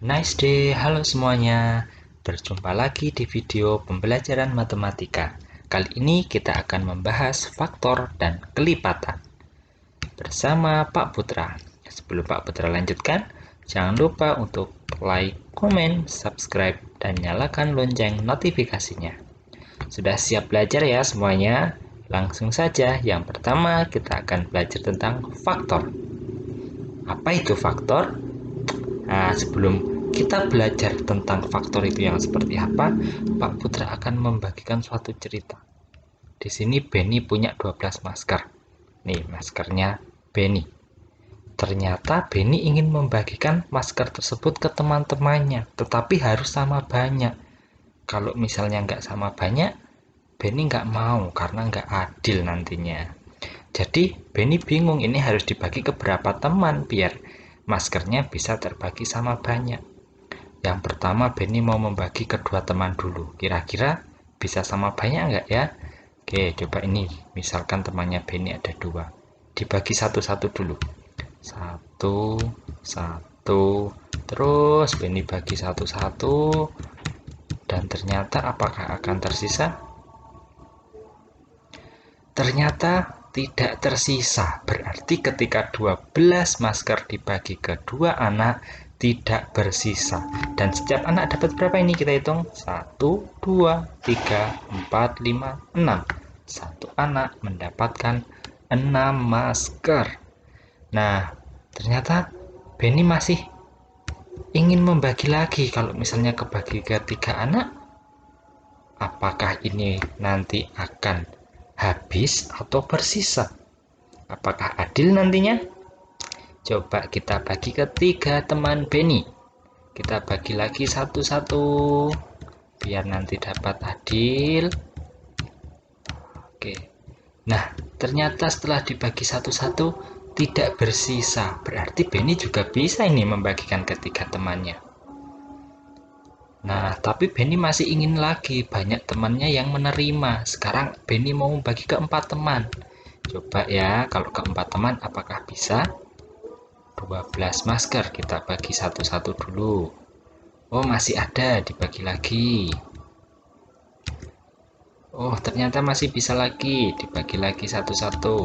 Nice day, halo semuanya. Berjumpa lagi di video pembelajaran matematika. Kali ini kita akan membahas faktor dan kelipatan bersama Pak Putra. Sebelum Pak Putra lanjutkan, jangan lupa untuk like, komen, subscribe, dan nyalakan lonceng notifikasinya. Sudah siap belajar ya semuanya? Langsung saja, yang pertama kita akan belajar tentang faktor. Apa itu faktor? Nah, sebelum kita belajar tentang faktor itu yang seperti apa, Pak Putra akan membagikan suatu cerita. Di sini Benny punya 12 masker. Nih, maskernya Benny. Ternyata Benny ingin membagikan masker tersebut ke teman-temannya, tetapi harus sama banyak. Kalau misalnya nggak sama banyak, Benny nggak mau karena nggak adil nantinya. Jadi Benny bingung ini harus dibagi ke berapa teman biar maskernya bisa terbagi sama banyak. Yang pertama Benny mau membagi kedua teman dulu. Kira-kira bisa sama banyak nggak ya? Oke, coba ini. Misalkan temannya Benny ada dua. Dibagi satu-satu dulu. Satu, satu. Terus Benny bagi satu-satu. Dan ternyata apakah akan tersisa? Ternyata tidak tersisa. Berarti ketika 12 masker dibagi ke dua anak, tidak bersisa. Dan setiap anak dapat berapa ini? Kita hitung. 1, 2, 3, 4, 5, 6. Satu anak mendapatkan 6 masker. Nah, ternyata Benny masih ingin membagi lagi. Kalau misalnya kebagi ke 3 anak, apakah ini nanti akan habis atau bersisa? Apakah adil nantinya? Coba kita bagi ke 3 teman Benny. Kita bagi lagi satu-satu biar nanti dapat adil. Oke. Nah, ternyata setelah dibagi satu-satu tidak bersisa. Berarti Benny juga bisa ini membagikan ke 3 temannya. Nah, tapi Benny masih ingin lagi banyak temannya yang menerima. Sekarang Benny mau bagi ke 4 teman. Coba ya, kalau ke 4 teman apakah bisa? 12 masker kita bagi satu-satu dulu. Oh, masih ada, dibagi lagi. Oh, ternyata masih bisa lagi, dibagi lagi satu-satu.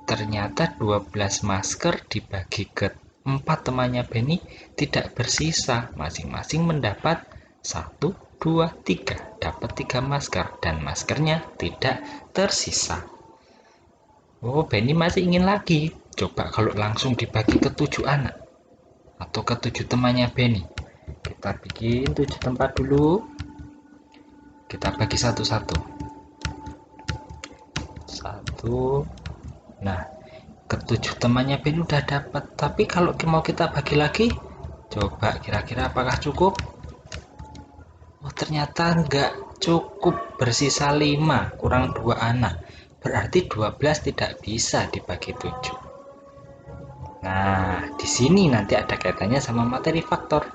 Ternyata 12 masker dibagi ke 4 temannya Benny tidak bersisa. Masing-masing mendapat 1, 2, 3. Dapat 3 masker dan maskernya tidak tersisa. Oh, Benny masih ingin lagi. Coba kalau langsung dibagi ke 7 anak atau ke 7 temannya Benny. Kita bikin 7 tempat dulu. Kita bagi satu-satu. Satu. Nah, ketujuh temannya Benny udah dapat. Tapi kalau mau kita bagi lagi, coba kira-kira apakah cukup? Oh, ternyata nggak cukup. Bersisa 5, kurang 2 anak. Berarti 12 tidak bisa dibagi 7. Nah, di sini nanti ada kaitannya sama materi faktor.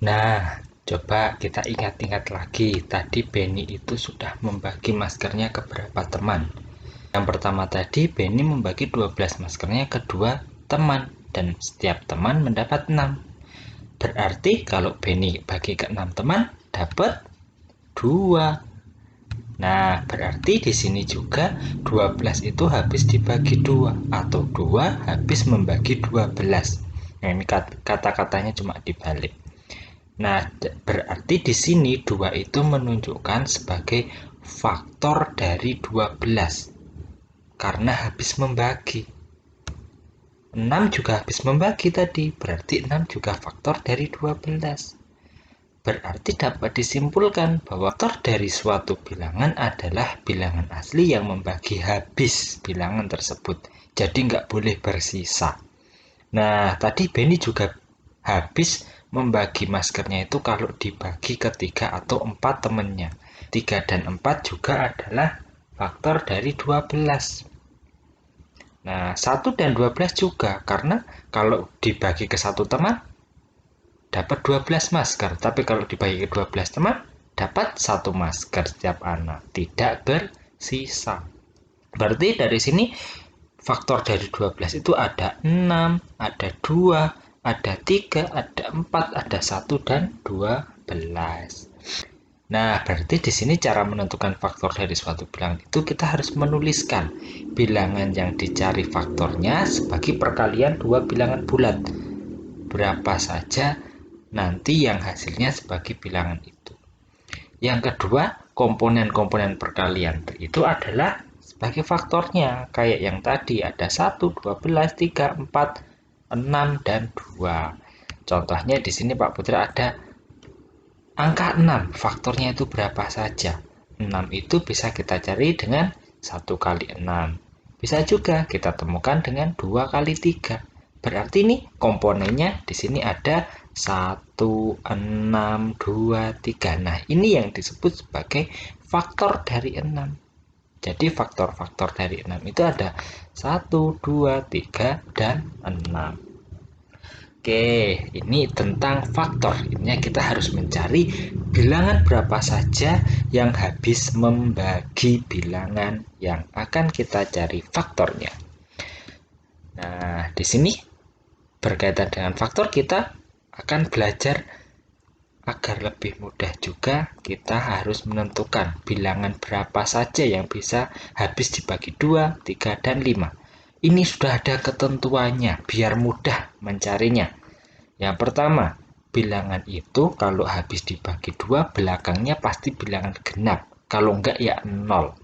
Nah, coba kita ingat-ingat lagi. Tadi Benny itu sudah membagi maskernya ke berapa teman? Yang pertama tadi Benny membagi 12 maskernya ke 2 teman dan setiap teman mendapat 6. Berarti kalau Benny bagi ke 6 teman dapat 2. Nah, berarti di sini juga 12 itu habis dibagi 2 atau 2 habis membagi 12. Nah, ini kata-katanya cuma dibalik. Nah, berarti di sini 2 itu menunjukkan sebagai faktor dari 12 karena habis membagi. 6 juga habis membagi tadi, berarti 6 juga faktor dari 12. Berarti dapat disimpulkan bahwa faktor dari suatu bilangan adalah bilangan asli yang membagi habis bilangan tersebut. Jadi nggak boleh bersisa. Nah, tadi Benny juga habis membagi maskernya itu kalau dibagi ke 3 atau 4 temannya. 3 dan 4 juga adalah faktor dari 12. Nah, 1 dan 12 juga, karena kalau dibagi ke satu teman, dapat 12 masker. Tapi kalau dibagi ke 12 teman, dapat 1 masker setiap anak. Tidak bersisa. Berarti dari sini, faktor dari 12 itu ada 6, ada 2, ada 3, ada 4, ada 1, dan 12. Nah, berarti di sini cara menentukan faktor dari suatu bilangan itu kita harus menuliskan bilangan yang dicari faktornya sebagai perkalian dua bilangan bulat. Berapa saja nanti yang hasilnya sebagai bilangan itu. Yang kedua, komponen-komponen perkalian itu adalah sebagai faktornya. Kayak yang tadi ada 1, 12, 3, 4, 6, dan 2. Contohnya di sini Pak Putra ada angka 6, faktornya itu berapa saja? 6 itu bisa kita cari dengan 1 kali 6. Bisa juga kita temukan dengan 2 kali 3. Berarti ini komponennya di sini ada 1, 6, 2, 3. Nah, ini yang disebut sebagai faktor dari 6. Jadi faktor-faktor dari 6 itu ada 1, 2, 3, dan 6. Oke, ini tentang faktor. Ini kita harus mencari bilangan berapa saja yang habis membagi bilangan yang akan kita cari faktornya. Nah, di sini berkaitan dengan faktor kita akan belajar agar lebih mudah juga kita harus menentukan bilangan berapa saja yang bisa habis dibagi 2, 3, dan 5. Ini sudah ada ketentuannya biar mudah mencarinya. Yang pertama, bilangan itu kalau habis dibagi 2, belakangnya pasti bilangan genap. Kalau enggak ya 0.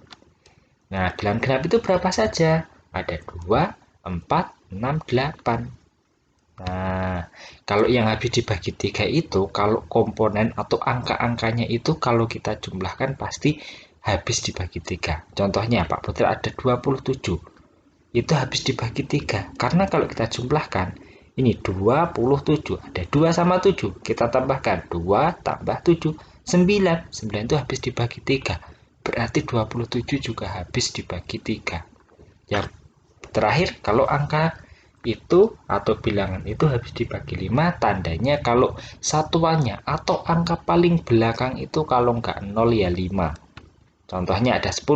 Nah, bilangan genap itu berapa saja? Ada 2, 4, 6, 8. Nah, kalau yang habis dibagi 3 itu, kalau komponen atau angka-angkanya itu kalau kita jumlahkan pasti habis dibagi 3. Contohnya Pak Putra ada 27. Itu habis dibagi 3. Karena kalau kita jumlahkan, ini 27. Ada 2 sama 7. Kita tambahkan 2 tambah 7. 9. 9 itu habis dibagi 3. Berarti 27 juga habis dibagi 3. Yang terakhir, kalau angka itu atau bilangan itu habis dibagi 5, tandanya kalau satuannya atau angka paling belakang itu kalau nggak 0 ya 5. Contohnya ada 10.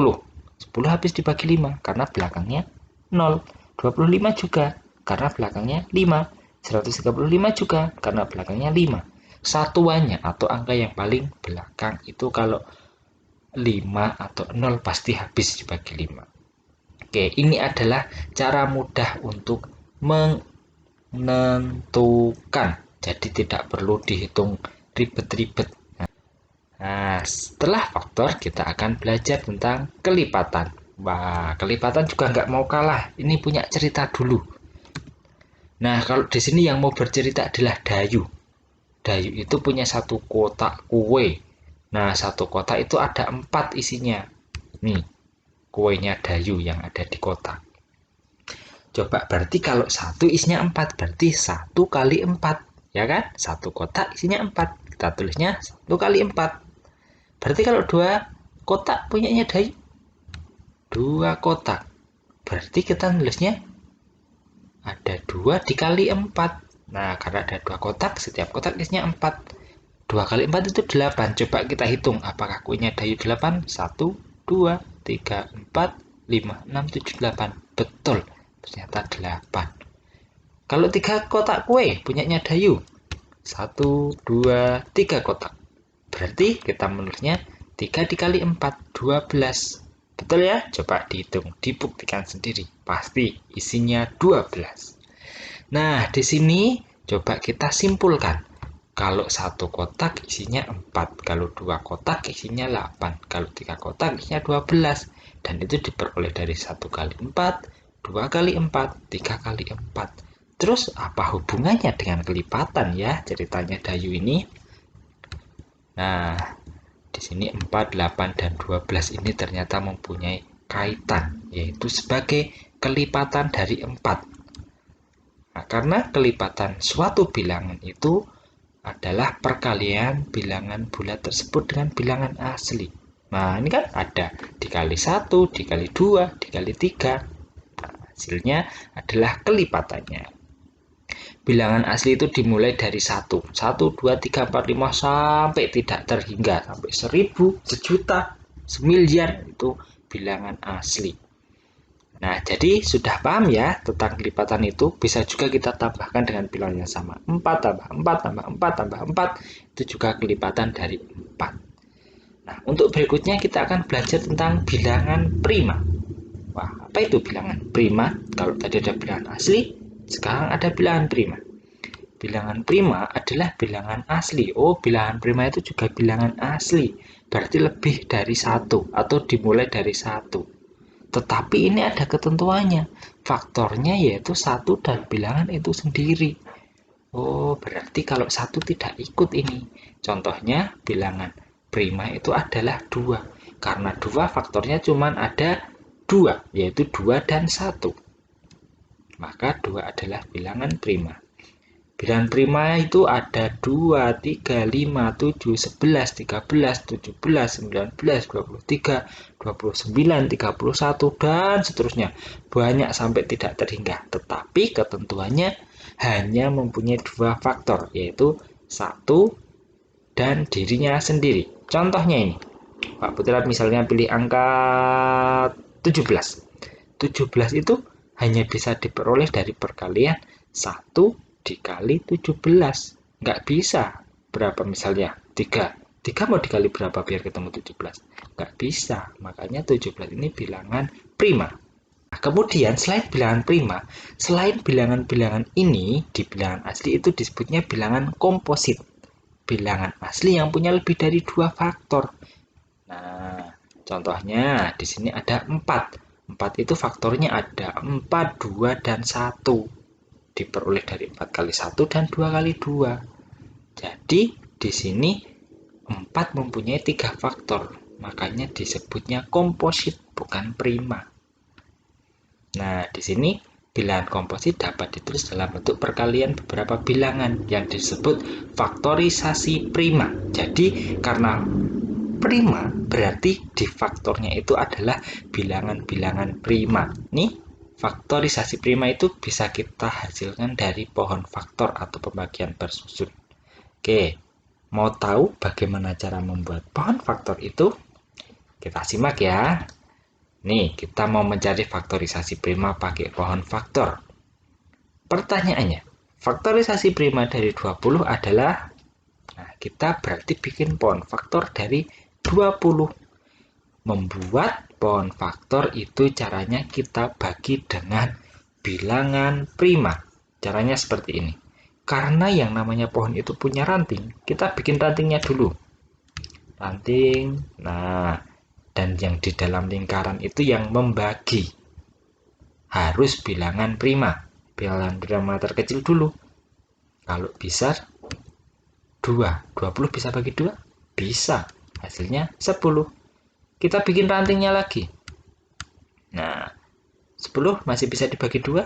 10 habis dibagi 5 karena belakangnya 0. 25 juga karena belakangnya 5. 135 juga karena belakangnya 5. Satuannya atau angka yang paling belakang itu kalau 5 atau 0 pasti habis dibagi 5. Oke, ini adalah cara mudah untuk menentukan. Jadi tidak perlu dihitung ribet-ribet. Nah, setelah faktor kita akan belajar tentang kelipatan. Wah, kelipatan juga nggak mau kalah. Ini punya cerita dulu. Nah, kalau di sini yang mau bercerita adalah Dayu. Dayu itu punya satu kotak kue. Nah, satu kotak itu ada 4 isinya. Nih, kuenya Dayu yang ada di kotak. Coba berarti kalau satu isinya 4, berarti 1 kali 4. Ya kan? Satu kotak isinya 4. Kita tulisnya 1 kali 4. Berarti kalau 2 kotak punyanya Dayu, 2 kotak. Berarti kita nulisnya ada 2 dikali 4. Nah, karena ada 2 kotak, setiap kotak isinya 4. 2 kali 4 itu 8. Coba kita hitung apakah kuenya Dayu 8. 1, 2, 3, 4, 5, 6, 7, 8. Betul. Ternyata 8. Kalau 3 kotak kue punyanya Dayu, 1, 2, 3 kotak. Berarti kita menulisnya 3 dikali 4, 12. Betul ya? Coba dihitung, dibuktikan sendiri. Pasti isinya 12. Nah, di sini coba kita simpulkan. Kalau satu kotak isinya 4, kalau 2 kotak isinya 8, kalau 3 kotak isinya 12. Dan itu diperoleh dari 1 kali 4, 2 kali 4, 3 kali 4. Terus apa hubungannya dengan kelipatan ya ceritanya Dayu ini? Nah, di sini 4, 8, dan 12 ini ternyata mempunyai kaitan, yaitu sebagai kelipatan dari 4. Nah, karena kelipatan suatu bilangan itu adalah perkalian bilangan bulat tersebut dengan bilangan asli. Nah, ini kan ada dikali 1, dikali 2, dikali 3. Nah, hasilnya adalah kelipatannya. Bilangan asli itu dimulai dari 1, 1, 2, 3, 4, 5 sampai tidak terhingga, sampai 1000, sejuta, semiliar itu bilangan asli. Nah, jadi sudah paham ya tentang kelipatan itu. Bisa juga kita tambahkan dengan bilangan yang sama. 4 tambah 4 tambah 4 tambah 4, itu juga kelipatan dari 4. Nah, untuk berikutnya kita akan belajar tentang bilangan prima. Wah, apa itu bilangan prima? Kalau tadi ada bilangan asli, sekarang ada bilangan prima. Bilangan prima adalah bilangan asli. Oh, bilangan prima itu juga bilangan asli. Berarti lebih dari 1 atau dimulai dari 1. Tetapi ini ada ketentuannya. Faktornya yaitu 1 dan bilangan itu sendiri. Oh, berarti kalau 1 tidak ikut ini. Contohnya bilangan prima itu adalah 2. Karena 2 faktornya cuma ada 2, yaitu 2 dan 1. Maka 2 adalah bilangan prima. Bilangan prima itu ada 2, 3, 5, 7, 11, 13, 17, 19, 23, 29, 31, dan seterusnya. Banyak sampai tidak terhingga. Tetapi ketentuannya hanya mempunyai 2 faktor, yaitu 1 dan dirinya sendiri. Contohnya ini. Pak Putra misalnya pilih angka 17. 17 itu hanya bisa diperoleh dari perkalian 1 dikali 17. Nggak bisa. Berapa misalnya? 3. 3 mau dikali berapa biar ketemu 17? Nggak bisa. Makanya 17 ini bilangan prima. Nah, kemudian selain bilangan prima, selain bilangan-bilangan ini, di bilangan asli itu disebutnya bilangan komposit. Bilangan asli yang punya lebih dari 2 faktor. Nah, contohnya di sini ada 4. 4 itu faktornya ada 4, 2, dan 1. Diperoleh dari 4 kali 1 dan 2 kali 2. Jadi, di sini 4 mempunyai 3 faktor. Makanya disebutnya komposit, bukan prima. Nah, di sini bilangan komposit dapat ditulis dalam bentuk perkalian beberapa bilangan yang disebut faktorisasi prima. Jadi, karena prima berarti di faktornya itu adalah bilangan-bilangan prima. Nih, faktorisasi prima itu bisa kita hasilkan dari pohon faktor atau pembagian bersusun. Oke, mau tahu bagaimana cara membuat pohon faktor itu? Kita simak ya. Nih, kita mau mencari faktorisasi prima pakai pohon faktor. Pertanyaannya, faktorisasi prima dari 20 adalah, nah, kita berarti bikin pohon faktor dari 20. Membuat pohon faktor itu caranya kita bagi dengan bilangan prima. Caranya seperti ini. Karena yang namanya pohon itu punya ranting, kita bikin rantingnya dulu. Ranting, nah, dan yang di dalam lingkaran itu yang membagi. Harus bilangan prima. Bilangan prima terkecil dulu. Kalau bisa 2. 20 bisa bagi 2? Bisa. Hasilnya 10. Kita bikin rantingnya lagi. Nah, 10 masih bisa dibagi 2?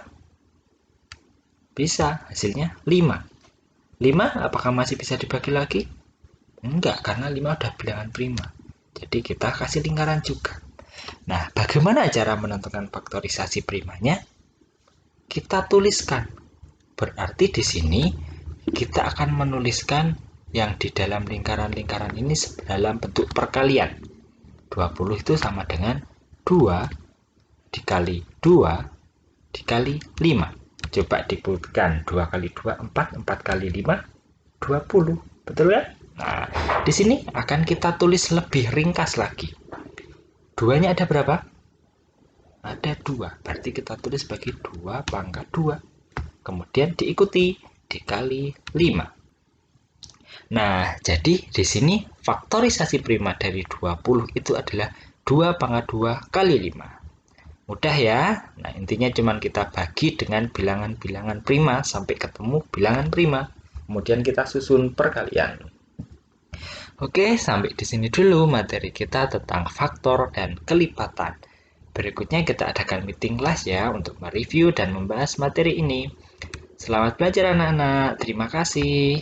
Bisa. Hasilnya 5. 5 apakah masih bisa dibagi lagi? Enggak, karena 5 udah bilangan prima. Jadi kita kasih lingkaran juga. Nah, bagaimana cara menentukan faktorisasi primanya? Kita tuliskan. Berarti di sini kita akan menuliskan yang di dalam lingkaran-lingkaran ini dalam bentuk perkalian. 20 itu sama dengan 2 dikali 2 dikali 5. Coba dibuktikan. 2 kali 2, 4. 4 kali 5, 20. Betul kan? Nah, di sini akan kita tulis lebih ringkas lagi. 2-nya ada berapa? Ada 2. Berarti kita tulis sebagai 2 pangkat 2. Kemudian diikuti dikali 5. Nah, jadi di sini faktorisasi prima dari 20 itu adalah 2 pangkat 2 kali 5. Mudah ya. Nah, intinya cuma kita bagi dengan bilangan-bilangan prima sampai ketemu bilangan prima. Kemudian kita susun perkalian. Oke, sampai di sini dulu materi kita tentang faktor dan kelipatan. Berikutnya kita adakan meeting kelas ya untuk mereview dan membahas materi ini. Selamat belajar anak-anak. Terima kasih.